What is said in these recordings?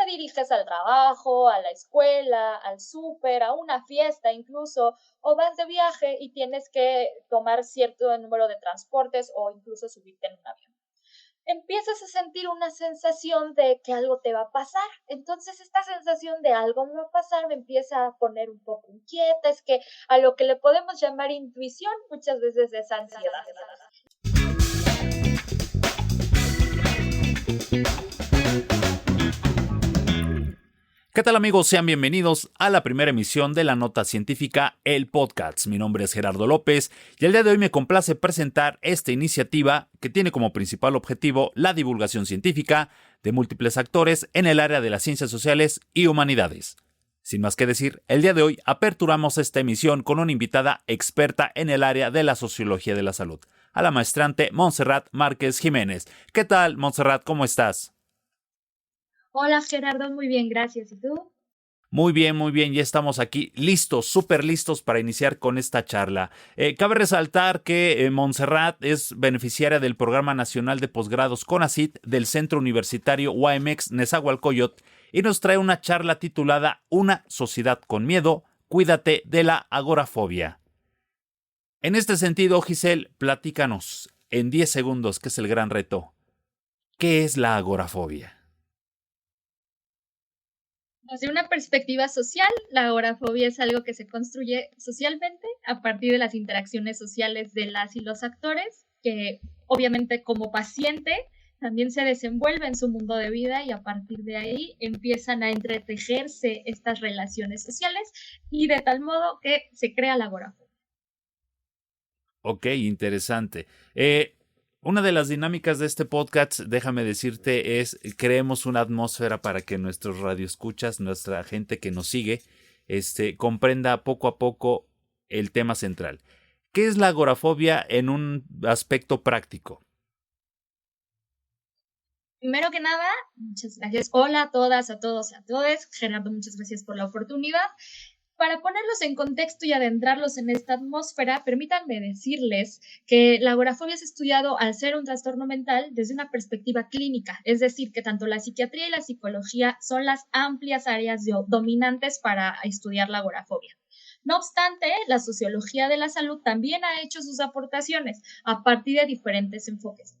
diriges al trabajo, a la escuela, al súper, a una fiesta incluso, o vas de viaje y tienes que tomar cierto número de transportes o incluso subirte en un avión. Empiezas a sentir una sensación de que algo te va a pasar. Entonces, esta sensación de algo me va a pasar me empieza a poner un poco inquieta, es que a lo que le podemos llamar intuición muchas veces es ansiedad. ¿Qué tal amigos? Sean bienvenidos a la primera emisión de la Nota Científica, el podcast. Mi nombre es Gerardo López y el día de hoy me complace presentar esta iniciativa que tiene como principal objetivo la divulgación científica de múltiples actores en el área de las ciencias sociales y humanidades. Sin más que decir, el día de hoy aperturamos esta emisión con una invitada experta en el área de la sociología de la salud, a la maestrante Montserrat Márquez Jiménez. ¿Qué tal, Montserrat? ¿Cómo estás? Hola Gerardo, muy bien, gracias. ¿Y tú? Muy bien, ya estamos aquí listos, súper listos para iniciar con esta charla. Cabe resaltar que Montserrat es beneficiaria del Programa Nacional de Posgrados CONACYT del Centro Universitario UAMX Nezahualcóyotl y nos trae una charla titulada Una sociedad con miedo, cuídate de la agorafobia. En este sentido, Giselle, platícanos en 10 segundos, que es el gran reto. ¿Qué es la agorafobia? Desde una perspectiva social, la agorafobia es algo que se construye socialmente a partir de las interacciones sociales de las y los actores, que obviamente como paciente también se desenvuelve en su mundo de vida y a partir de ahí empiezan a entretejerse estas relaciones sociales y de tal modo que se crea la agorafobia. Ok, interesante. Una de las dinámicas de este podcast, déjame decirte, es creemos una atmósfera para que nuestros radioescuchas, nuestra gente que nos sigue, comprenda poco a poco el tema central. ¿Qué es la agorafobia en un aspecto práctico? Primero que nada, muchas gracias. Hola a todas, a todos, a todos. Gerardo, muchas gracias por la oportunidad. Para ponerlos en contexto y adentrarlos en esta atmósfera, permítanme decirles que la agorafobia es estudiado al ser un trastorno mental desde una perspectiva clínica, es decir, que tanto la psiquiatría y la psicología son las amplias áreas dominantes para estudiar la agorafobia. No obstante, la sociología de la salud también ha hecho sus aportaciones a partir de diferentes enfoques.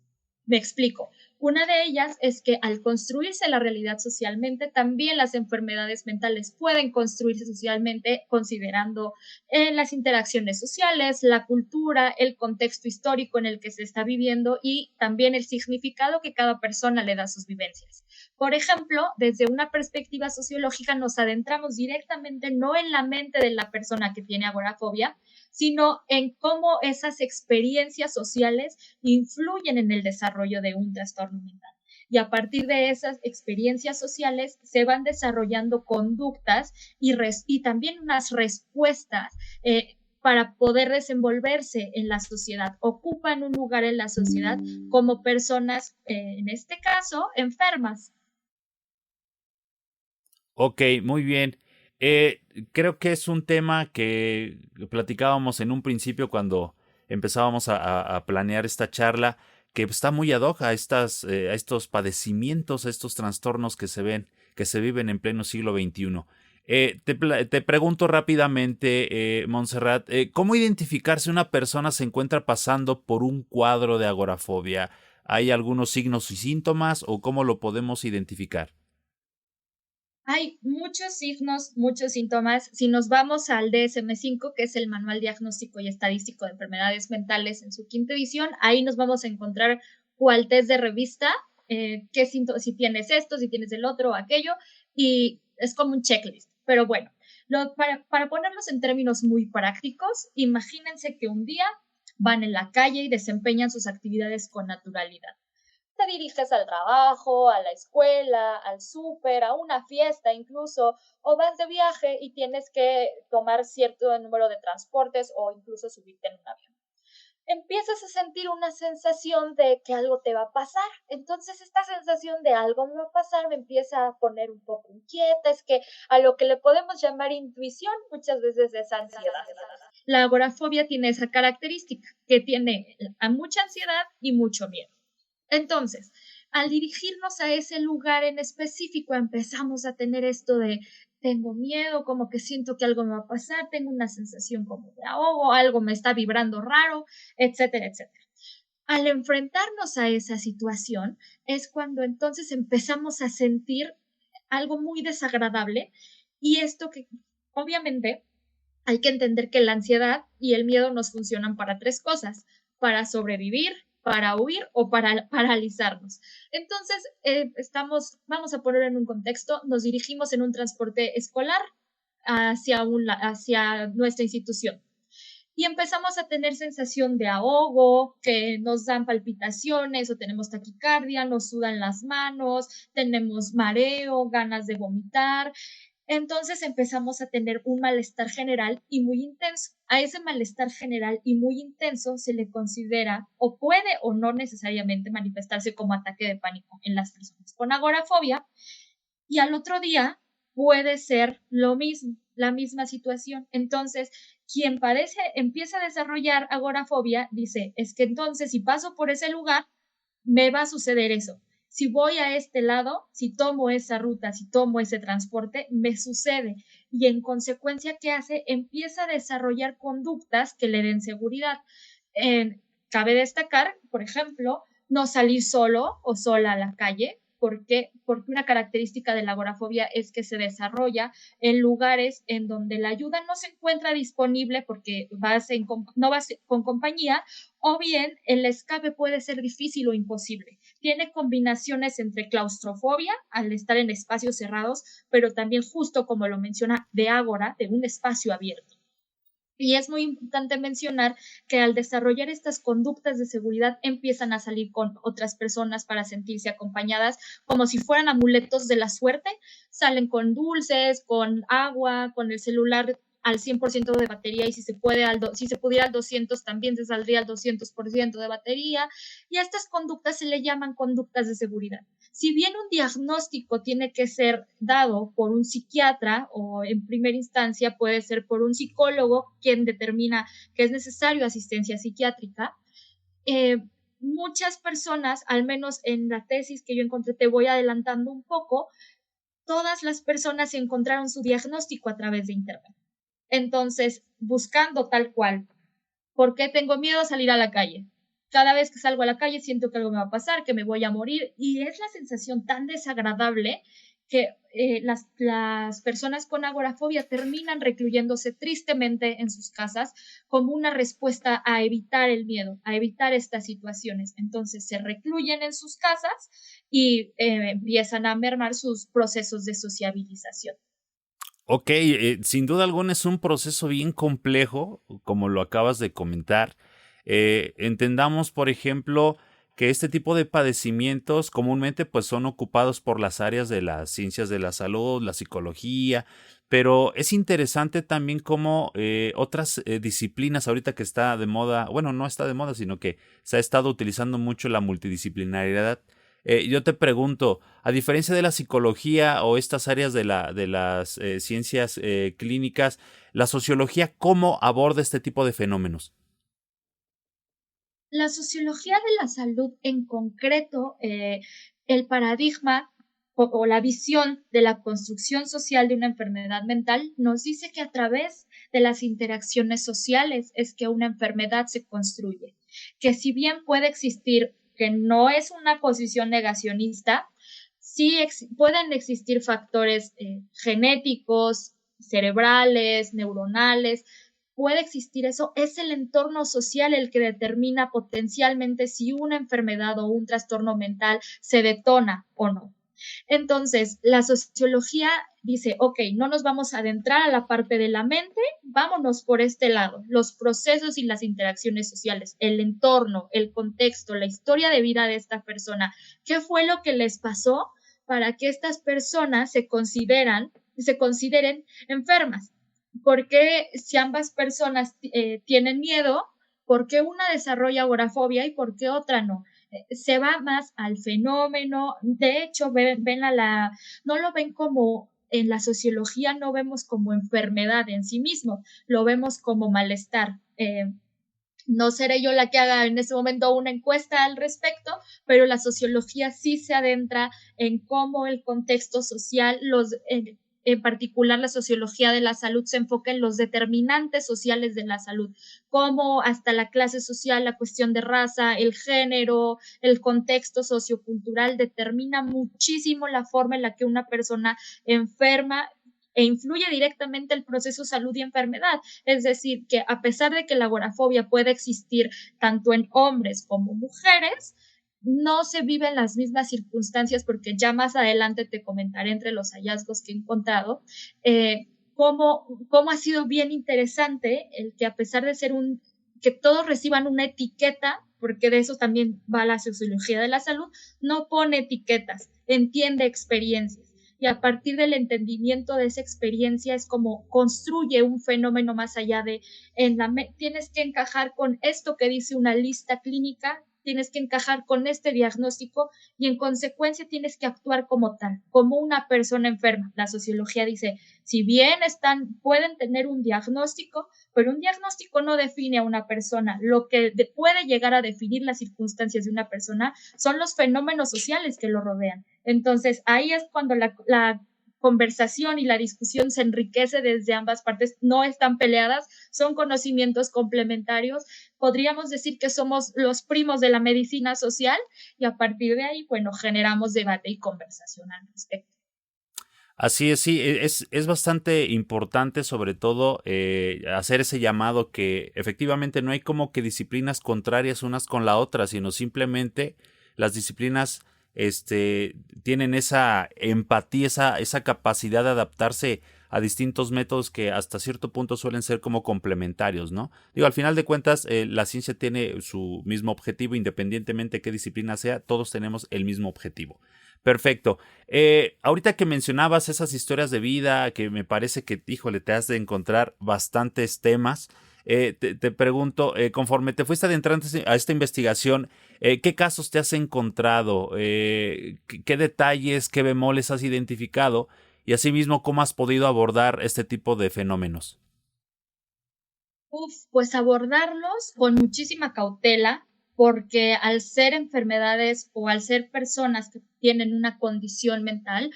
Me explico. Una de ellas es que al construirse la realidad socialmente, también las enfermedades mentales pueden construirse socialmente considerando las interacciones sociales, la cultura, el contexto histórico en el que se está viviendo y también el significado que cada persona le da a sus vivencias. Por ejemplo, desde una perspectiva sociológica nos adentramos directamente no en la mente de la persona que tiene agorafobia, sino en cómo esas experiencias sociales influyen en el desarrollo de un trastorno mental. Y a partir de esas experiencias sociales se van desarrollando conductas y también unas respuestas para poder desenvolverse en la sociedad. Ocupan un lugar en la sociedad como personas, en este caso, enfermas. Ok, muy bien. Creo que es un tema que platicábamos en un principio cuando empezábamos a planear esta charla, que está muy ad hoc a estos padecimientos, a estos trastornos que se ven, que se viven en pleno siglo XXI. Te pregunto rápidamente, Montserrat, ¿cómo identificar si una persona se encuentra pasando por un cuadro de agorafobia? ¿Hay algunos signos y síntomas o cómo lo podemos identificar? Hay muchos signos, muchos síntomas. Si nos vamos al DSM-5, que es el Manual Diagnóstico y Estadístico de Enfermedades Mentales en su quinta edición, ahí nos vamos a encontrar cuál test de revista, si tienes esto, si tienes el otro o aquello, y es como un checklist. Pero bueno, para ponerlos en términos muy prácticos, imagínense que un día van en la calle y desempeñan sus actividades con naturalidad. Te diriges al trabajo, a la escuela, al súper, a una fiesta incluso, o vas de viaje y tienes que tomar cierto número de transportes o incluso subirte en un avión. Empiezas a sentir una sensación de que algo te va a pasar. Entonces esta sensación de algo me va a pasar me empieza a poner un poco inquieta, es que a lo que le podemos llamar intuición muchas veces es ansiedad. La agorafobia tiene esa característica, que tiene a mucha ansiedad y mucho miedo. Entonces, al dirigirnos a ese lugar en específico empezamos a tener esto de tengo miedo, como que siento que algo me va a pasar, tengo una sensación como de ahogo, algo me está vibrando raro, etcétera, etcétera. Al enfrentarnos a esa situación es cuando entonces empezamos a sentir algo muy desagradable y esto que obviamente hay que entender que la ansiedad y el miedo nos funcionan para tres cosas: para sobrevivir, para huir o para paralizarnos. Entonces, vamos a poner en un contexto, nos dirigimos en un transporte escolar hacia nuestra institución y empezamos a tener sensación de ahogo, que nos dan palpitaciones o tenemos taquicardia, nos sudan las manos, tenemos mareo, ganas de vomitar. Entonces empezamos a tener un malestar general y muy intenso. A ese malestar general y muy intenso se le considera o puede o no necesariamente manifestarse como ataque de pánico en las personas con agorafobia, y al otro día puede ser lo mismo, la misma situación. Entonces, quien empieza a desarrollar agorafobia, dice, es que entonces si paso por ese lugar, me va a suceder eso. Si voy a este lado, si tomo esa ruta, si tomo ese transporte, me sucede. Y en consecuencia, ¿qué hace? Empieza a desarrollar conductas que le den seguridad. Cabe destacar, por ejemplo, no salir solo o sola a la calle. ¿Por qué? Porque una característica de la agorafobia es que se desarrolla en lugares en donde la ayuda no se encuentra disponible porque no vas con compañía, o bien el escape puede ser difícil o imposible. Tiene combinaciones entre claustrofobia, al estar en espacios cerrados, pero también, justo como lo menciona, de ágora, de un espacio abierto. Y es muy importante mencionar que al desarrollar estas conductas de seguridad empiezan a salir con otras personas para sentirse acompañadas, como si fueran amuletos de la suerte. Salen con dulces, con agua, con el celular al 100% de batería, y si se pudiera al 200 también se saldría al 200% de batería. Y a estas conductas se le llaman conductas de seguridad. Si bien un diagnóstico tiene que ser dado por un psiquiatra o en primera instancia puede ser por un psicólogo quien determina que es necesario asistencia psiquiátrica, eh, muchas personas, al menos en la tesis que yo encontré, te voy adelantando un poco, todas las personas encontraron su diagnóstico a través de Internet. Entonces, buscando tal cual, ¿por qué tengo miedo a salir a la calle? Cada vez que salgo a la calle siento que algo me va a pasar, que me voy a morir, y es la sensación tan desagradable que las personas con agorafobia terminan recluyéndose tristemente en sus casas como una respuesta a evitar el miedo, a evitar estas situaciones. Entonces se recluyen en sus casas y empiezan a mermar sus procesos de sociabilización. Ok, sin duda alguna es un proceso bien complejo, como lo acabas de comentar. Entendamos, por ejemplo, que este tipo de padecimientos comúnmente pues son ocupados por las áreas de las ciencias de la salud, la psicología, pero es interesante también cómo otras disciplinas ahorita que está de moda, bueno, no está de moda, sino que se ha estado utilizando mucho la multidisciplinariedad. Yo te pregunto, a diferencia de la psicología o estas áreas de las ciencias clínicas, la sociología, ¿cómo aborda este tipo de fenómenos? La sociología de la salud en concreto, el paradigma o la visión de la construcción social de una enfermedad mental nos dice que a través de las interacciones sociales es que una enfermedad se construye, que si bien puede existir, que no es una posición negacionista, sí pueden existir factores genéticos, cerebrales, neuronales. Puede existir eso, es el entorno social el que determina potencialmente si una enfermedad o un trastorno mental se detona o no. Entonces, la sociología dice, ok, no nos vamos a adentrar a la parte de la mente, vámonos por este lado, los procesos y las interacciones sociales, el entorno, el contexto, la historia de vida de esta persona, qué fue lo que les pasó para que estas personas se consideren enfermas. ¿Por qué si ambas personas tienen miedo, por qué una desarrolla agorafobia y por qué otra no? Se va más al fenómeno. De hecho, no lo ven como, en la sociología no vemos como enfermedad en sí mismo, lo vemos como malestar. No seré yo la que haga en ese momento una encuesta al respecto, pero la sociología sí se adentra en cómo el contexto social, en particular la sociología de la salud, se enfoca en los determinantes sociales de la salud, como hasta la clase social, la cuestión de raza, el género, el contexto sociocultural determina muchísimo la forma en la que una persona enferma e influye directamente el proceso salud y enfermedad. Es decir, que a pesar de que la agorafobia puede existir tanto en hombres como mujeres, no se viven las mismas circunstancias, porque ya más adelante te comentaré entre los hallazgos que he encontrado, cómo ha sido bien interesante el que a pesar de ser que todos reciban una etiqueta, porque de eso también va la sociología de la salud, no pone etiquetas, entiende experiencias. Y a partir del entendimiento de esa experiencia es como construye un fenómeno más allá de, tienes que encajar con esto que dice una lista clínica, tienes que encajar con este diagnóstico y en consecuencia tienes que actuar como tal, como una persona enferma. La sociología dice, si bien pueden tener un diagnóstico, pero un diagnóstico no define a una persona. Lo que puede llegar a definir las circunstancias de una persona son los fenómenos sociales que lo rodean. Entonces, ahí es cuando la conversación y la discusión se enriquece desde ambas partes, no están peleadas, son conocimientos complementarios. Podríamos decir que somos los primos de la medicina social y a partir de ahí, bueno, generamos debate y conversación al respecto. Así es, sí, es bastante importante sobre todo hacer ese llamado que efectivamente no hay como que disciplinas contrarias unas con la otra, sino simplemente las disciplinas tienen esa empatía, esa capacidad de adaptarse a distintos métodos que hasta cierto punto suelen ser como complementarios, ¿no? Digo, al final de cuentas, la ciencia tiene su mismo objetivo, independientemente de qué disciplina sea, todos tenemos el mismo objetivo. Perfecto. Ahorita que mencionabas esas historias de vida, que me parece que, híjole, te has de encontrar bastantes temas, te pregunto, conforme te fuiste adentrando a esta investigación, ¿qué casos te has encontrado? ¿Qué detalles, qué bemoles has identificado? Y asimismo, ¿cómo has podido abordar este tipo de fenómenos? Pues abordarlos con muchísima cautela, porque al ser enfermedades o al ser personas que tienen una condición mental,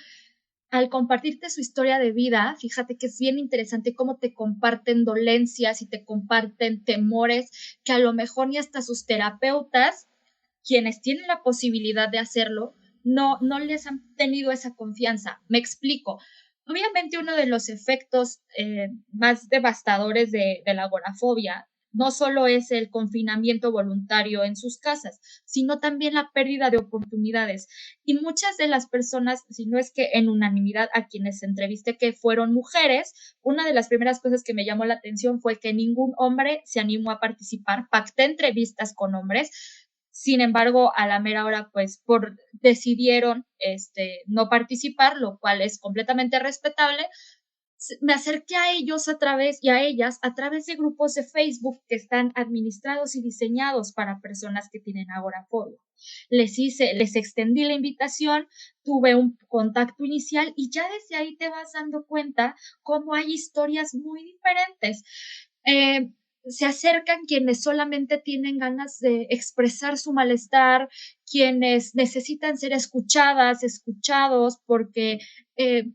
al compartirte su historia de vida, fíjate que es bien interesante cómo te comparten dolencias y te comparten temores que a lo mejor ni hasta sus terapeutas, quienes tienen la posibilidad de hacerlo, no les han tenido esa confianza. Me explico. Obviamente uno de los efectos más devastadores de la agorafobia no solo es el confinamiento voluntario en sus casas, sino también la pérdida de oportunidades. Y muchas de las personas, si no es que en unanimidad a quienes entrevisté que fueron mujeres, una de las primeras cosas que me llamó la atención fue que ningún hombre se animó a participar. Pacté entrevistas con hombres, sin embargo, a la mera hora, pues decidieron no participar, lo cual es completamente respetable. Me acerqué a ellos y a ellas a través de grupos de Facebook que están administrados y diseñados para personas que tienen agorafobia. Les extendí la invitación, tuve un contacto inicial y ya desde ahí te vas dando cuenta cómo hay historias muy diferentes. Se acercan quienes solamente tienen ganas de expresar su malestar, quienes necesitan ser escuchadas, escuchados, porque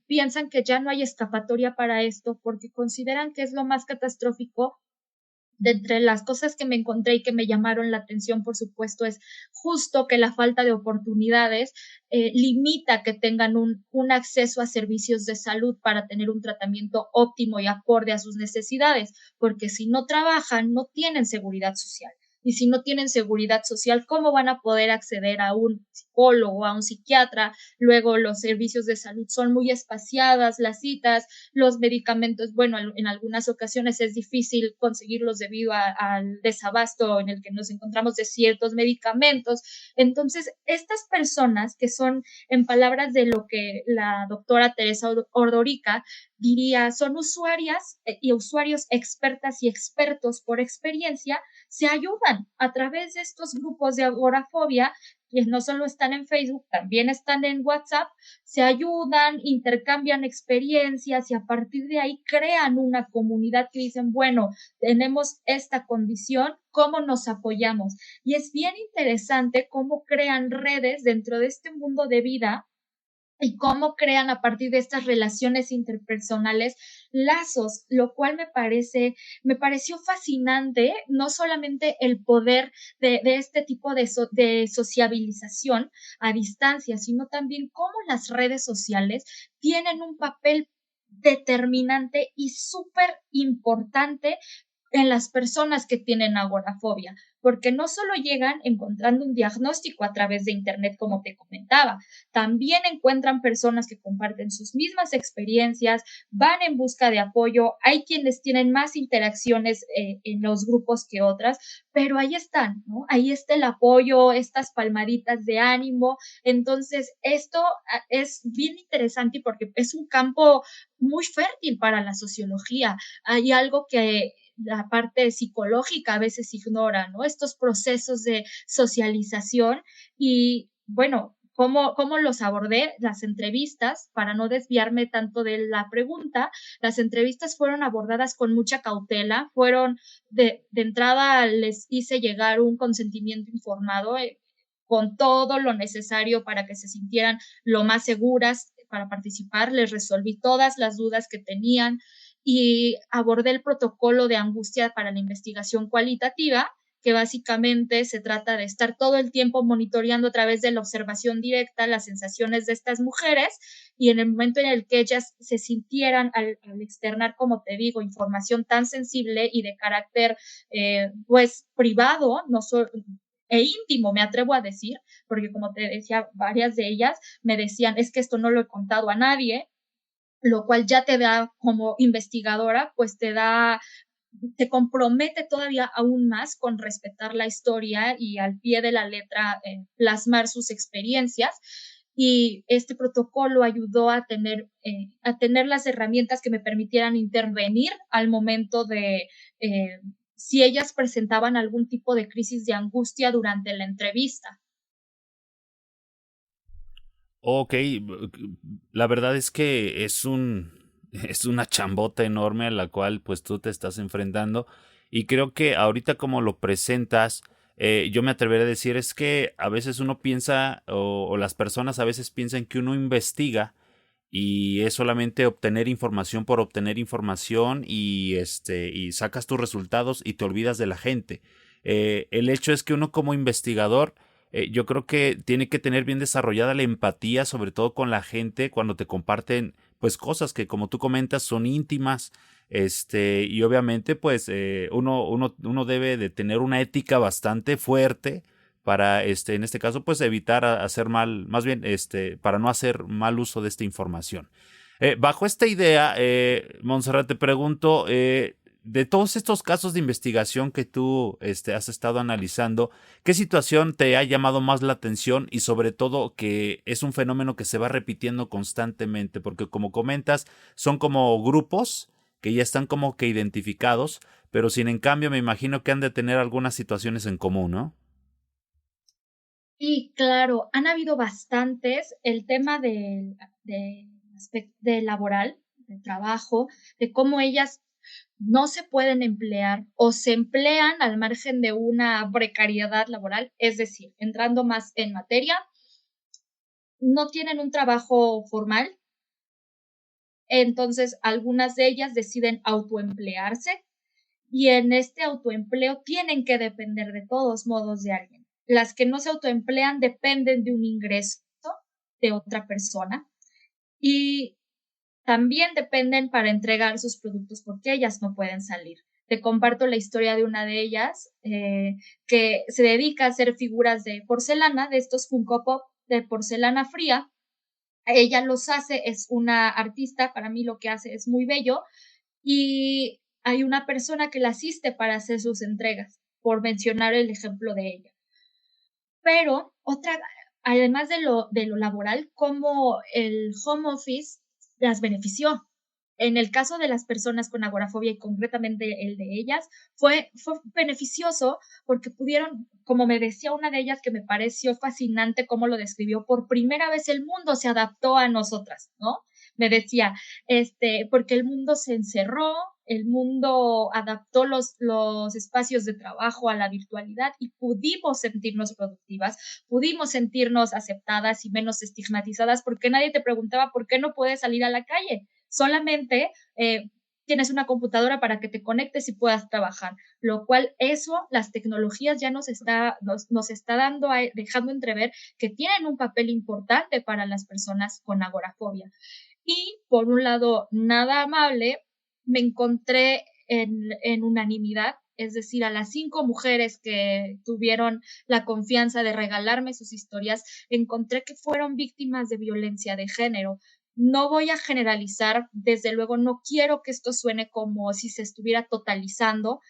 piensan que ya no hay escapatoria para esto, porque consideran que es lo más catastrófico. De entre las cosas que me encontré y que me llamaron la atención, por supuesto, es justo que la falta de oportunidades limita que tengan un acceso a servicios de salud para tener un tratamiento óptimo y acorde a sus necesidades, porque si no trabajan, no tienen seguridad social. Y si no tienen seguridad social, ¿cómo van a poder acceder a un psicólogo, a un psiquiatra? Luego los servicios de salud son muy espaciadas, las citas, los medicamentos, bueno, en algunas ocasiones es difícil conseguirlos debido al desabasto en el que nos encontramos de ciertos medicamentos. Entonces, estas personas que son, en palabras de lo que la doctora Teresa Ordorica diría, son usuarias y usuarios expertas y expertos por experiencia, se ayudan a través de estos grupos de agorafobia, que no solo están en Facebook, también están en WhatsApp, se ayudan, intercambian experiencias y a partir de ahí crean una comunidad que dicen, bueno, tenemos esta condición, ¿cómo nos apoyamos? Y es bien interesante cómo crean redes dentro de este mundo de vida y cómo crean a partir de estas relaciones interpersonales lazos, lo cual me pareció fascinante, no solamente el poder de este tipo de sociabilización a distancia, sino también cómo las redes sociales tienen un papel determinante y súper importante en las personas que tienen agorafobia, porque no solo llegan encontrando un diagnóstico a través de Internet, como te comentaba, también encuentran personas que comparten sus mismas experiencias, van en busca de apoyo, hay quienes tienen más interacciones en los grupos que otras, pero ahí están, ¿no? Ahí está el apoyo, estas palmaditas de ánimo, entonces esto es bien interesante porque es un campo muy fértil para la sociología, hay algo que la parte psicológica a veces ignora, ¿no? Estos procesos de socialización y, bueno, ¿cómo los abordé? Las entrevistas, para no desviarme tanto de la pregunta, las entrevistas fueron abordadas con mucha cautela, fueron de entrada les hice llegar un consentimiento informado con todo lo necesario para que se sintieran lo más seguras para participar, les resolví todas las dudas que tenían, y abordé el protocolo de angustia para la investigación cualitativa, que básicamente se trata de estar todo el tiempo monitoreando a través de la observación directa las sensaciones de estas mujeres y en el momento en el que ellas se sintieran al externar, como te digo, información tan sensible y de carácter pues privado, no solo e íntimo, me atrevo a decir, porque como te decía, varias de ellas me decían, es que esto no lo he contado a nadie, lo cual ya te da como investigadora, pues te compromete todavía aún más con respetar la historia y al pie de la letra plasmar sus experiencias. Y este protocolo ayudó a tener las herramientas que me permitieran intervenir al momento de si ellas presentaban algún tipo de crisis de angustia durante la entrevista. Ok, la verdad es que es una chambota enorme a la cual pues tú te estás enfrentando y creo que ahorita como lo presentas, yo me atreveré a decir es que a veces uno piensa o las personas a veces piensan que uno investiga y es solamente obtener información por obtener información y sacas tus resultados y te olvidas de la gente. El hecho es que uno como investigador yo creo que tiene que tener bien desarrollada la empatía, sobre todo con la gente cuando te comparten pues cosas que como tú comentas son íntimas, y obviamente pues uno debe de tener una ética bastante fuerte para en este caso pues evitar hacer mal, más bien para no hacer mal uso de esta información. Bajo esta idea, Montserrat, te pregunto, de todos estos casos de investigación que tú has estado analizando, ¿qué situación te ha llamado más la atención y sobre todo que es un fenómeno que se va repitiendo constantemente? Porque como comentas, son como grupos que ya están como que identificados, pero sin en cambio me imagino que han de tener algunas situaciones en común, ¿no? Y claro, han habido bastantes, el tema de laboral, de trabajo, de cómo ellas no se pueden emplear o se emplean al margen de una precariedad laboral, es decir, entrando más en materia, no tienen un trabajo formal, entonces algunas de ellas deciden autoemplearse y en este autoempleo tienen que depender de todos modos de alguien. Las que no se autoemplean dependen de un ingreso de otra persona y también dependen para entregar sus productos porque ellas no pueden salir. Te comparto la historia de una de ellas que se dedica a hacer figuras de porcelana, de estos Funko Pop de porcelana fría. Ella los hace, es una artista, para mí lo que hace es muy bello y hay una persona que la asiste para hacer sus entregas, por mencionar el ejemplo de ella. Pero otra, además de lo laboral, como el home office las benefició. en el caso de las personas con agorafobia y concretamente el de ellas, fue beneficioso porque pudieron, como me decía una de ellas que me pareció fascinante cómo lo describió, por primera vez el mundo se adaptó a nosotras, ¿no? Me decía, porque el mundo se encerró, el mundo adaptó los espacios de trabajo a la virtualidad y pudimos sentirnos productivas, pudimos sentirnos aceptadas y menos estigmatizadas porque nadie te preguntaba por qué no puedes salir a la calle. Solamente tienes una computadora para que te conectes y puedas trabajar, lo cual eso, las tecnologías ya nos está dando, dejando entrever que tienen un papel importante para las personas con agorafobia. Y por un lado, nada amable, me encontré en unanimidad, es decir, a las 5 mujeres que tuvieron la confianza de regalarme sus historias, encontré que fueron víctimas de violencia de género. No voy a generalizar, desde luego no quiero que esto suene como si se estuviera totalizando,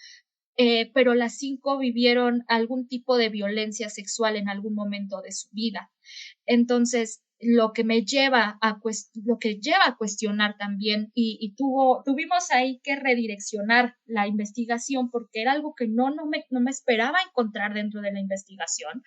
pero las 5 vivieron algún tipo de violencia sexual en algún momento de su vida. Entonces, lo que lleva a cuestionar también, y tuvimos ahí que redireccionar la investigación porque era algo que no me esperaba encontrar dentro de la investigación,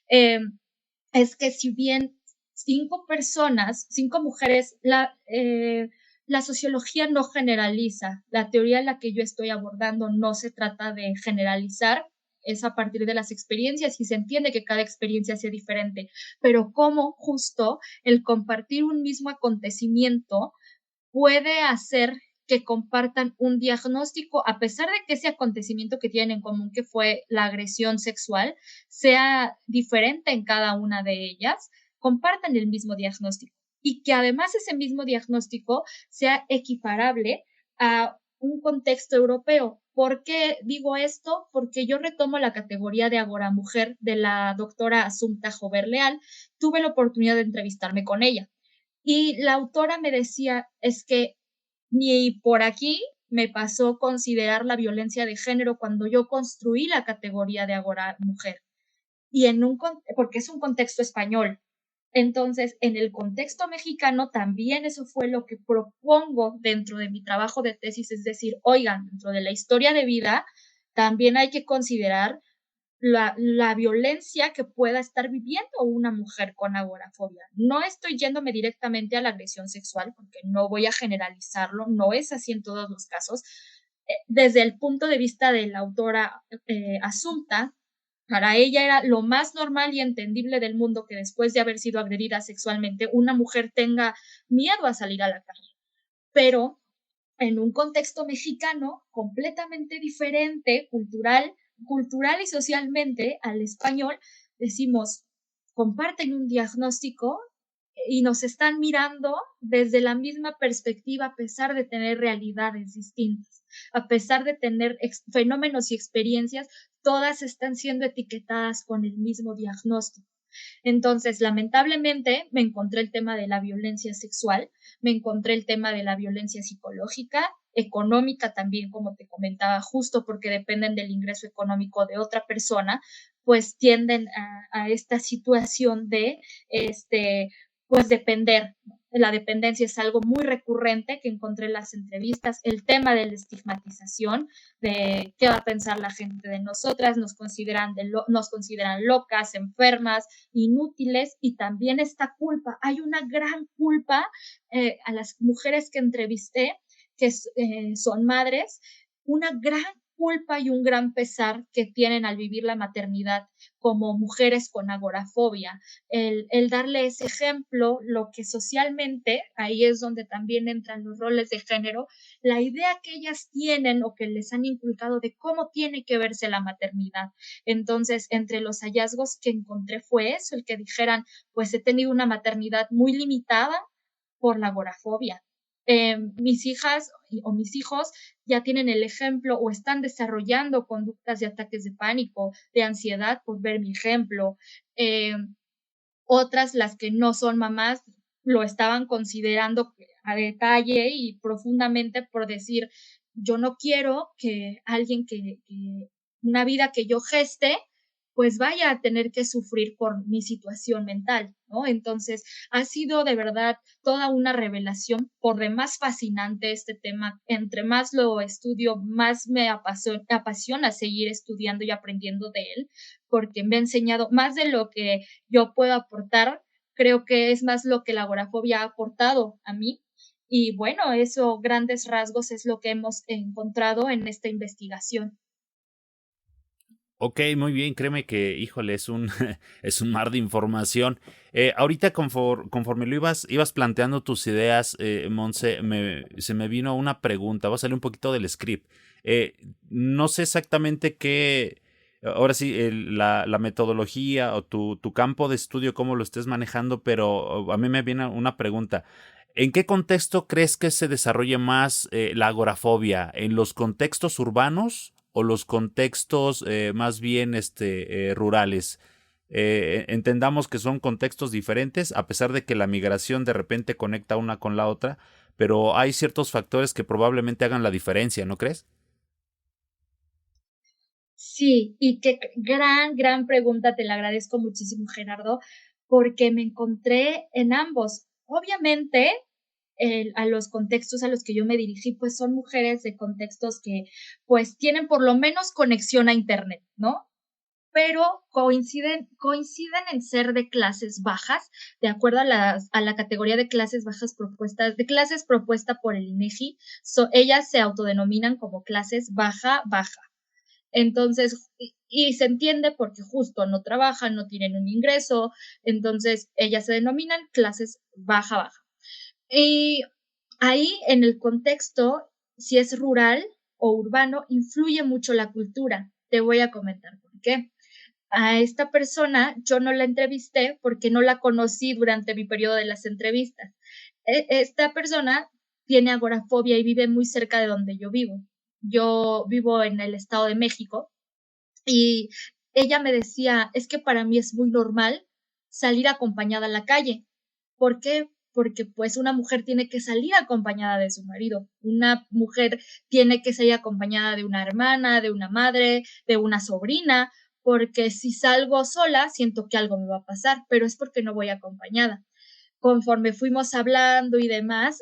es que si bien 5 personas, 5 mujeres, la sociología no generaliza. La teoría en la que yo estoy abordando no se trata de generalizar, es a partir de las experiencias y se entiende que cada experiencia sea diferente, pero cómo justo el compartir un mismo acontecimiento puede hacer que compartan un diagnóstico, a pesar de que ese acontecimiento que tienen en común, que fue la agresión sexual, sea diferente en cada una de ellas, compartan el mismo diagnóstico y que además ese mismo diagnóstico sea equiparable a un contexto europeo. ¿Por qué digo esto? Porque yo retomo la categoría de Agora Mujer de la doctora Asunta Jover Leal. Tuve la oportunidad de entrevistarme con ella. Y la autora me decía, es que ni por aquí me pasó considerar la violencia de género cuando yo construí la categoría de Agora Mujer. Y porque es un contexto español. Entonces, en el contexto mexicano también eso fue lo que propongo dentro de mi trabajo de tesis, es decir, oigan, dentro de la historia de vida también hay que considerar la violencia que pueda estar viviendo una mujer con agorafobia. No estoy yéndome directamente a la agresión sexual porque no voy a generalizarlo, no es así en todos los casos. Desde el punto de vista de la autora Asunta, para ella era lo más normal y entendible del mundo que después de haber sido agredida sexualmente, una mujer tenga miedo a salir a la calle. Pero en un contexto mexicano completamente diferente, cultural y socialmente al español, decimos, comparten un diagnóstico y nos están mirando desde la misma perspectiva a pesar de tener realidades distintas, a pesar de tener fenómenos y experiencias, todas están siendo etiquetadas con el mismo diagnóstico. Entonces, lamentablemente, me encontré el tema de la violencia sexual, me encontré el tema de la violencia psicológica, económica también, como te comentaba, justo porque dependen del ingreso económico de otra persona, pues tienden a esta situación de, pues depender. La dependencia es algo muy recurrente que encontré en las entrevistas, el tema de la estigmatización, de qué va a pensar la gente de nosotras, nos consideran locas, enfermas, inútiles, y también esta culpa. Hay una gran culpa a las mujeres que entrevisté, que son madres, una gran culpa y un gran pesar que tienen al vivir la maternidad como mujeres con agorafobia. El darle ese ejemplo, lo que socialmente, ahí es donde también entran los roles de género, la idea que ellas tienen o que les han inculcado de cómo tiene que verse la maternidad. Entonces, entre los hallazgos que encontré fue eso, el que dijeran, pues he tenido una maternidad muy limitada por la agorafobia. Mis hijas o mis hijos ya tienen el ejemplo o están desarrollando conductas de ataques de pánico, de ansiedad por ver mi ejemplo. Otras, las que no son mamás, lo estaban considerando a detalle y profundamente por decir, yo no quiero que alguien una vida que yo geste, pues vaya a tener que sufrir por mi situación mental, ¿no? Entonces, ha sido de verdad toda una revelación, por demás fascinante este tema. Entre más lo estudio, más me apasiona seguir estudiando y aprendiendo de él, porque me ha enseñado más de lo que yo puedo aportar. Creo que es más lo que la agorafobia ha aportado a mí. Y bueno, eso, grandes rasgos, es lo que hemos encontrado en esta investigación. Ok, muy bien, créeme que, híjole, es un, es un mar de información. Ahorita conforme lo ibas planteando tus ideas, Monse, se me vino una pregunta, va a salir un poquito del script. Eh, no sé exactamente qué, ahora sí, la metodología o tu campo de estudio, cómo lo estés manejando, pero a mí me viene una pregunta. ¿En qué contexto crees que se desarrolle más la agorafobia? ¿En los contextos urbanos o los contextos más bien rurales? Entendamos que son contextos diferentes, a pesar de que la migración de repente conecta una con la otra, pero hay ciertos factores que probablemente hagan la diferencia, ¿no crees? Sí, y qué gran pregunta, te la agradezco muchísimo, Gerardo, porque me encontré en ambos. Obviamente, a los contextos a los que yo me dirigí, pues son mujeres de contextos que pues tienen por lo menos conexión a Internet, ¿no? Pero coinciden en ser de clases bajas, de acuerdo a la categoría de clases bajas propuestas, de clases propuesta por el INEGI, ellas se autodenominan como clases baja. Entonces, y se entiende porque justo no trabajan, no tienen un ingreso, entonces ellas se denominan clases baja. Y ahí en el contexto, si es rural o urbano, influye mucho la cultura. Te voy a comentar por qué. A esta persona yo no la entrevisté porque no la conocí durante mi periodo de las entrevistas. Esta persona tiene agorafobia y vive muy cerca de donde yo vivo. Yo vivo en el Estado de México y ella me decía, es que para mí es muy normal salir acompañada a la calle. ¿Por qué? Porque pues una mujer tiene que salir acompañada de su marido, una mujer tiene que salir acompañada de una hermana, de una madre, de una sobrina, porque si salgo sola siento que algo me va a pasar, pero es porque no voy acompañada. Conforme fuimos hablando y demás,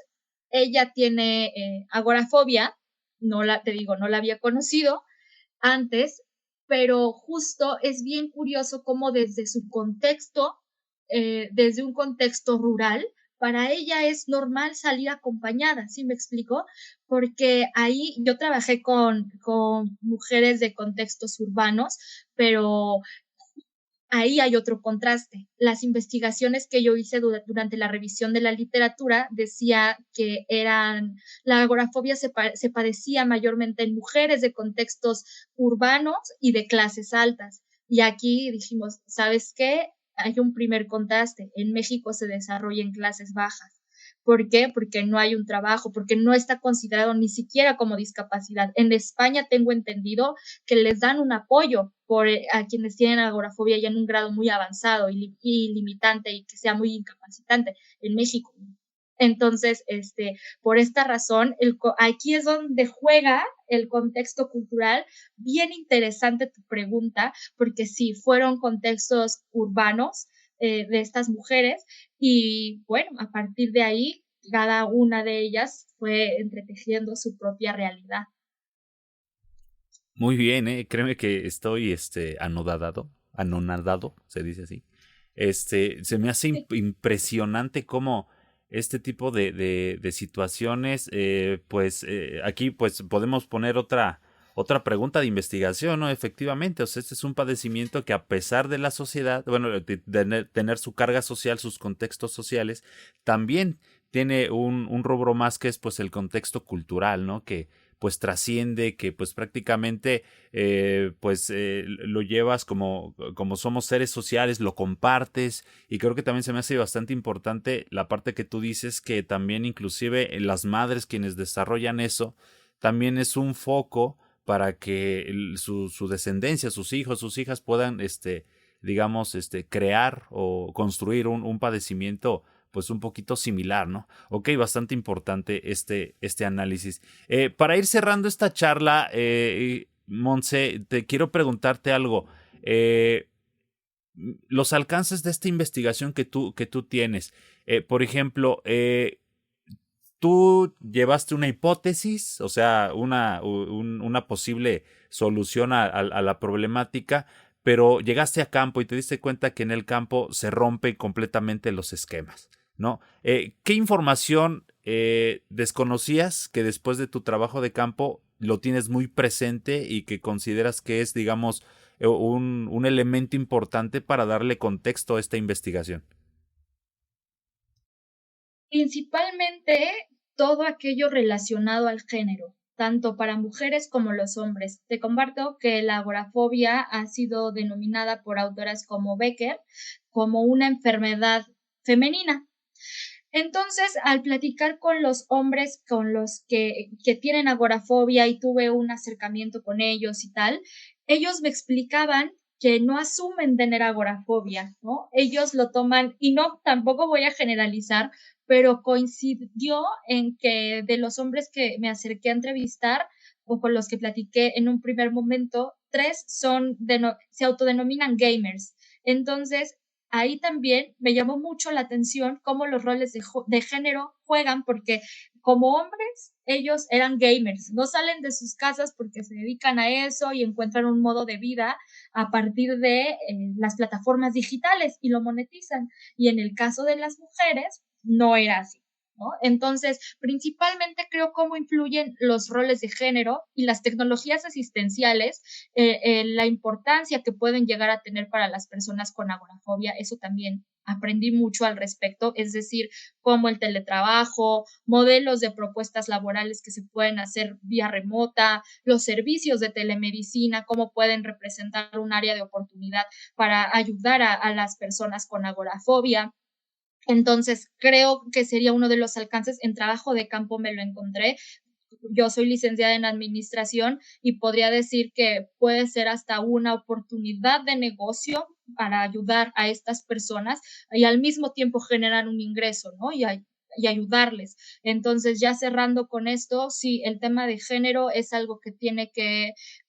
ella tiene agorafobia, te digo, no la había conocido antes, pero justo es bien curioso cómo desde su contexto, desde un contexto rural, para ella es normal salir acompañada, ¿sí me explico? Porque ahí yo trabajé con mujeres de contextos urbanos, pero ahí hay otro contraste. Las investigaciones que yo hice durante la revisión de la literatura decía que la agorafobia se padecía mayormente en mujeres de contextos urbanos y de clases altas. Y aquí dijimos, ¿sabes qué? Hay un primer contraste. En México se desarrolla en clases bajas. ¿Por qué? Porque no hay un trabajo, porque no está considerado ni siquiera como discapacidad. En España tengo entendido que les dan un apoyo a quienes tienen agorafobia ya en un grado muy avanzado y limitante y que sea muy incapacitante. En México. Entonces, por esta razón, aquí es donde juega el contexto cultural. Bien interesante tu pregunta, porque sí, fueron contextos urbanos de estas mujeres y bueno, a partir de ahí, cada una de ellas fue entretejiendo su propia realidad. Muy bien, créeme que estoy anonadado, se dice así. Se me hace impresionante cómo este tipo de situaciones, aquí pues podemos poner otra pregunta de investigación, ¿no? Efectivamente, o sea, este es un padecimiento que a pesar de la sociedad, bueno, de tener su carga social, sus contextos sociales, también tiene un rubro más que es pues el contexto cultural, ¿no? Que pues trasciende, que pues prácticamente lo llevas como somos seres sociales, lo compartes y creo que también se me hace bastante importante la parte que tú dices que también inclusive las madres quienes desarrollan eso, también es un foco para que su descendencia, sus hijos, sus hijas puedan, digamos, crear o construir un padecimiento pues un poquito similar, ¿no? Ok, bastante importante este análisis. Para ir cerrando esta charla, Monse, te quiero preguntarte algo. los alcances de esta investigación que tú tienes. Por ejemplo, tú llevaste una hipótesis, o sea, una posible solución a la problemática, pero llegaste a campo y te diste cuenta que en el campo se rompen completamente los esquemas, ¿no? ¿Qué información desconocías que después de tu trabajo de campo lo tienes muy presente y que consideras que es, digamos, un elemento importante para darle contexto a esta investigación? Principalmente todo aquello relacionado al género, tanto para mujeres como los hombres. Te comparto que la agorafobia ha sido denominada por autoras como Becker como una enfermedad femenina. Entonces, al platicar con los hombres con los que tienen agorafobia y tuve un acercamiento con ellos y tal, ellos me explicaban que no asumen tener agorafobia, ¿no? Ellos lo toman, y no, tampoco voy a generalizar, pero coincidió en que de los hombres que me acerqué a entrevistar o con los que platiqué en un primer momento, 3 se autodenominan gamers. Entonces, ahí también me llamó mucho la atención cómo los roles de género juegan, porque como hombres, ellos eran gamers, no salen de sus casas porque se dedican a eso y encuentran un modo de vida a partir de las plataformas digitales y lo monetizan. Y en el caso de las mujeres, no era así, ¿no? Entonces, principalmente creo cómo influyen los roles de género y las tecnologías asistenciales, la importancia que pueden llegar a tener para las personas con agorafobia. Eso también aprendí mucho al respecto, es decir, como el teletrabajo, modelos de propuestas laborales que se pueden hacer vía remota, los servicios de telemedicina, cómo pueden representar un área de oportunidad para ayudar a las personas con agorafobia. Entonces, creo que sería uno de los alcances. En trabajo de campo me lo encontré. Yo soy licenciada en administración y podría decir que puede ser hasta una oportunidad de negocio para ayudar a estas personas y al mismo tiempo generar un ingreso, ¿no? Y ayudarles. Entonces, ya cerrando con esto, sí, el tema de género es algo que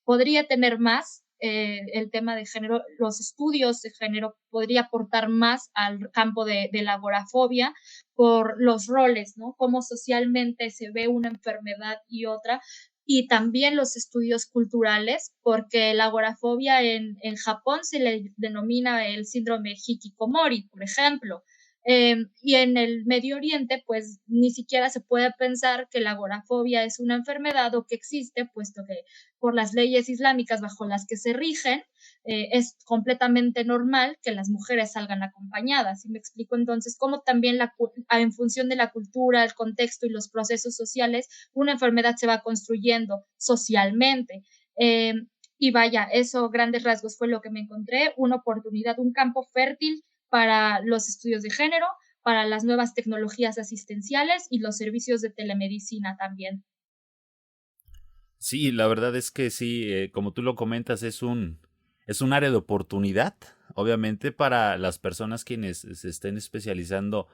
podría tener más, el tema de género, los estudios de género podría aportar más al campo de la agorafobia por los roles, ¿no? Cómo socialmente se ve una enfermedad y otra, y también los estudios culturales, porque la agorafobia en Japón se le denomina el síndrome hikikomori, por ejemplo. Y en el Medio Oriente, pues ni siquiera se puede pensar que la agorafobia es una enfermedad o que existe, puesto que por las leyes islámicas bajo las que se rigen, es completamente normal que las mujeres salgan acompañadas. Y me explico entonces cómo también en función de la cultura, el contexto y los procesos sociales, una enfermedad se va construyendo socialmente. Y vaya, eso, grandes rasgos, fue lo que me encontré, una oportunidad, un campo fértil para los estudios de género, para las nuevas tecnologías asistenciales y los servicios de telemedicina también. Sí, la verdad es que sí, como tú lo comentas, es un área de oportunidad, obviamente, para las personas quienes se estén especializando,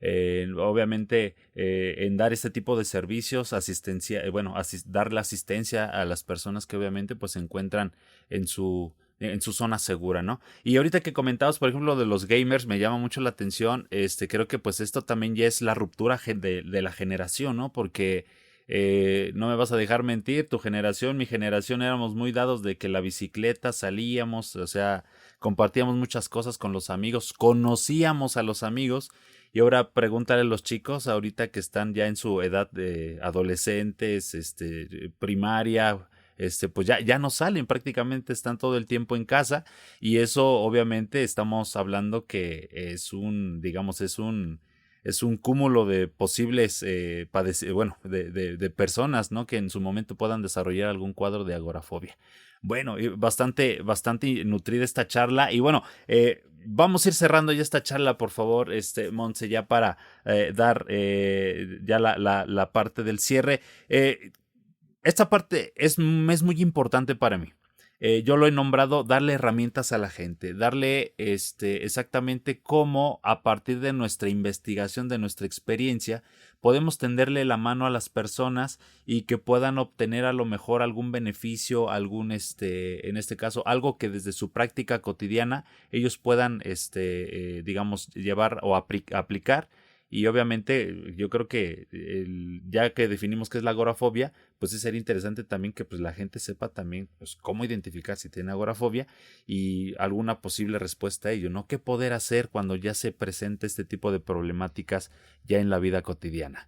obviamente, en dar este tipo de servicios, asistencia, bueno, dar la asistencia a las personas que obviamente pues se encuentran en su zona segura, ¿no? Y ahorita que comentabas, por ejemplo, de los gamers, me llama mucho la atención, creo que pues esto también ya es la ruptura de la generación, ¿no? Porque no me vas a dejar mentir, tu generación, mi generación éramos muy dados de que la bicicleta salíamos, o sea, compartíamos muchas cosas con los amigos, conocíamos a los amigos y ahora pregúntale a los chicos ahorita que están ya en su edad de adolescentes, primaria, pues ya no salen, prácticamente están todo el tiempo en casa y eso obviamente estamos hablando que digamos, es un cúmulo de posibles bueno, de personas, ¿no? Que en su momento puedan desarrollar algún cuadro de agorafobia. Bueno, bastante nutrida esta charla. Y bueno, vamos a ir cerrando ya esta charla, por favor, Montse, ya para dar ya la parte del cierre. Esta parte es muy importante para mí. Yo lo he nombrado darle herramientas a la gente, darle exactamente cómo a partir de nuestra investigación, de nuestra experiencia, podemos tenderle la mano a las personas y que puedan obtener a lo mejor algún beneficio, algún en este caso, algo que desde su práctica cotidiana ellos puedan digamos, llevar o aplicar. Y obviamente yo creo que ya que definimos qué es la agorafobia, pues sí sería interesante también que pues la gente sepa también pues cómo identificar si tiene agorafobia y alguna posible respuesta a ello, ¿no? ¿Qué poder hacer cuando ya se presenta este tipo de problemáticas ya en la vida cotidiana?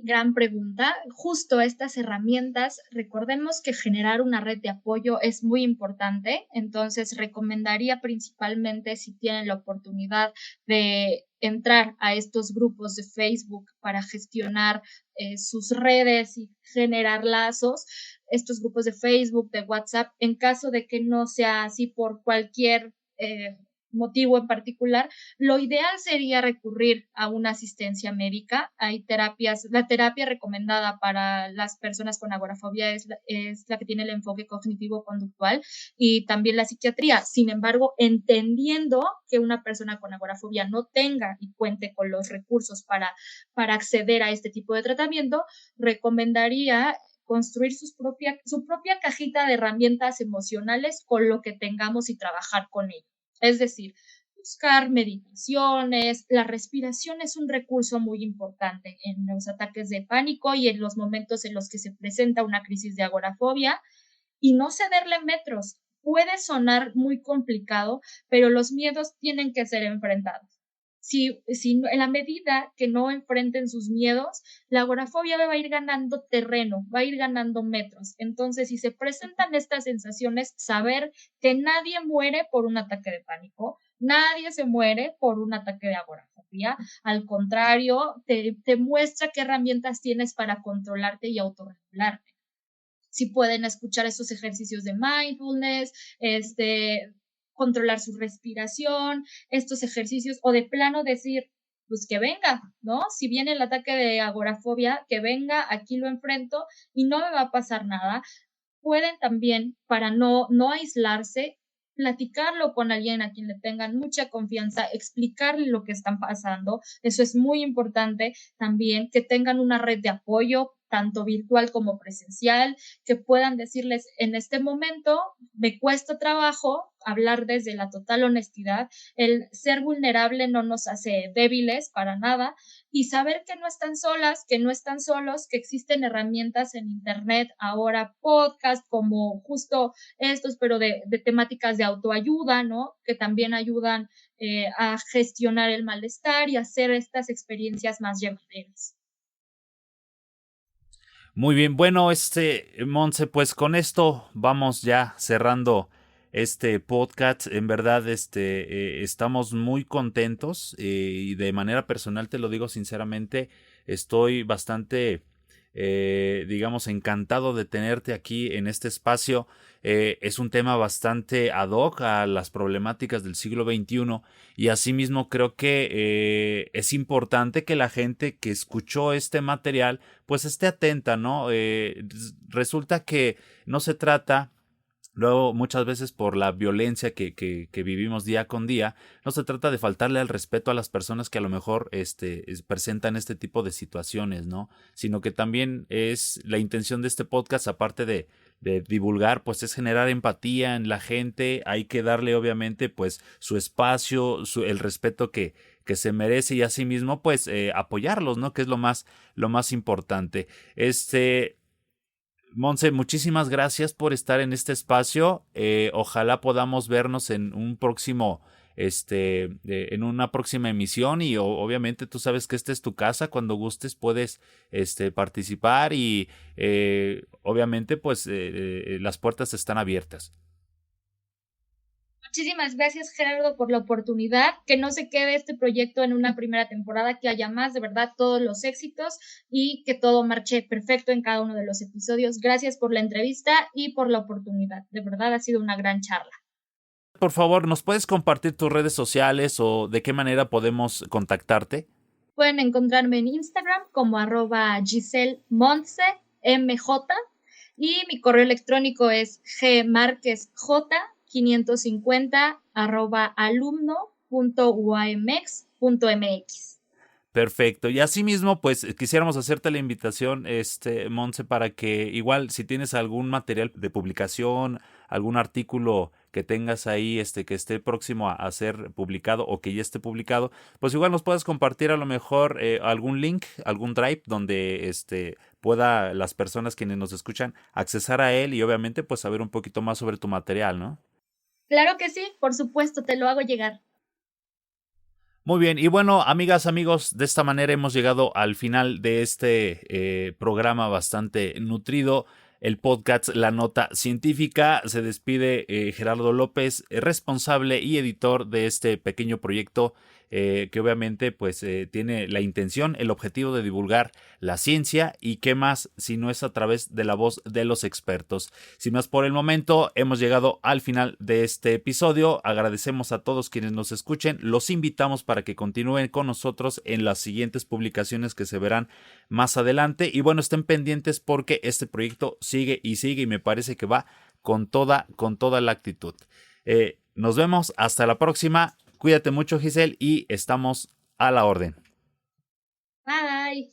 Gran pregunta. Justo estas herramientas, recordemos que generar una red de apoyo es muy importante, entonces recomendaría principalmente si tienen la oportunidad de entrar a estos grupos de Facebook para gestionar sus redes y generar lazos, estos grupos de Facebook, de WhatsApp, en caso de que no sea así por cualquier motivo en particular, lo ideal sería recurrir a una asistencia médica. Hay terapias, la terapia recomendada para las personas con agorafobia es la que tiene el enfoque cognitivo-conductual y también la psiquiatría. Sin embargo, entendiendo que una persona con agorafobia no tenga y cuente con los recursos para acceder a este tipo de tratamiento, recomendaría construir su propia cajita de herramientas emocionales con lo que tengamos y trabajar con ello. Es decir, buscar meditaciones, la respiración es un recurso muy importante en los ataques de pánico y en los momentos en los que se presenta una crisis de agorafobia y no cederle metros. Puede sonar muy complicado, pero los miedos tienen que ser enfrentados. Si en la medida que no enfrenten sus miedos, la agorafobia va a ir ganando terreno, va a ir ganando metros. Entonces, si se presentan estas sensaciones, saber que nadie muere por un ataque de pánico, nadie se muere por un ataque de agorafobia. Al contrario, te muestra qué herramientas tienes para controlarte y autorregularte. Si pueden escuchar esos ejercicios de mindfulness, controlar su respiración, estos ejercicios, o de plano decir, pues que venga, ¿no? Si viene el ataque de agorafobia, que venga, aquí lo enfrento y no me va a pasar nada. Pueden también, para no aislarse, platicarlo con alguien a quien le tengan mucha confianza, explicarle lo que están pasando. Eso es muy importante también, que tengan una red de apoyo, tanto virtual como presencial, que puedan decirles, en este momento me cuesta trabajo hablar desde la total honestidad, el ser vulnerable no nos hace débiles para nada, y saber que no están solas, que no están solos, que existen herramientas en internet ahora, podcast como justo estos, pero de temáticas de autoayuda, ¿no? Que también ayudan a gestionar el malestar y hacer estas experiencias más llevaderas. Muy bien, bueno, Monse, pues con esto vamos ya cerrando este podcast. En verdad, estamos muy contentos y de manera personal te lo digo sinceramente, estoy bastante, digamos, encantado de tenerte aquí en este espacio. Es un tema bastante ad hoc a las problemáticas del siglo XXI y asimismo creo que es importante que la gente que escuchó este material pues esté atenta, ¿no? Resulta que no se trata. Luego, muchas veces por la violencia que vivimos día con día, no se trata de faltarle al respeto a las personas que a lo mejor presentan este tipo de situaciones, ¿no? Sino que también es la intención de este podcast, aparte de divulgar, pues es generar empatía en la gente. Hay que darle, obviamente, pues su espacio, el respeto que se merece y asimismo, pues apoyarlos, ¿no? Que es lo más importante. Monse, muchísimas gracias por estar en este espacio. Ojalá podamos vernos en un próximo, en una próxima emisión y obviamente tú sabes que esta es tu casa. Cuando gustes puedes, participar y obviamente pues las puertas están abiertas. Muchísimas gracias, Gerardo, por la oportunidad. Que no se quede este proyecto en una primera temporada, que haya más, de verdad, todos los éxitos y que todo marche perfecto en cada uno de los episodios. Gracias por la entrevista y por la oportunidad. De verdad, ha sido una gran charla. Por favor, ¿nos puedes compartir tus redes sociales o de qué manera podemos contactarte? Pueden encontrarme en Instagram como @GiselleMontse, MJ, y mi correo electrónico es gmarquezj550 @alumno.uamx.mx. Perfecto. Y asimismo, pues quisiéramos hacerte la invitación, Monse, para que igual si tienes algún material de publicación, algún artículo que tengas ahí, que esté próximo a ser publicado o que ya esté publicado, pues igual nos puedes compartir a lo mejor algún link, algún drive donde pueda las personas quienes nos escuchan accesar a él y obviamente pues saber un poquito más sobre tu material, ¿no? Claro que sí, por supuesto, te lo hago llegar. Muy bien, y bueno, amigas, amigos, de esta manera hemos llegado al final de este programa bastante nutrido, el podcast La Nota Científica. Se despide Gerardo López, responsable y editor de este pequeño proyecto que obviamente pues tiene la intención, el objetivo de divulgar la ciencia y qué más si no es a través de la voz de los expertos. Sin más por el momento, hemos llegado al final de este episodio. Agradecemos a todos quienes nos escuchen. Los invitamos para que continúen con nosotros en las siguientes publicaciones que se verán más adelante. Y bueno, estén pendientes porque este proyecto sigue y me parece que va con toda la actitud. Nos vemos hasta la próxima. Cuídate mucho, Giselle, y estamos a la orden. Bye.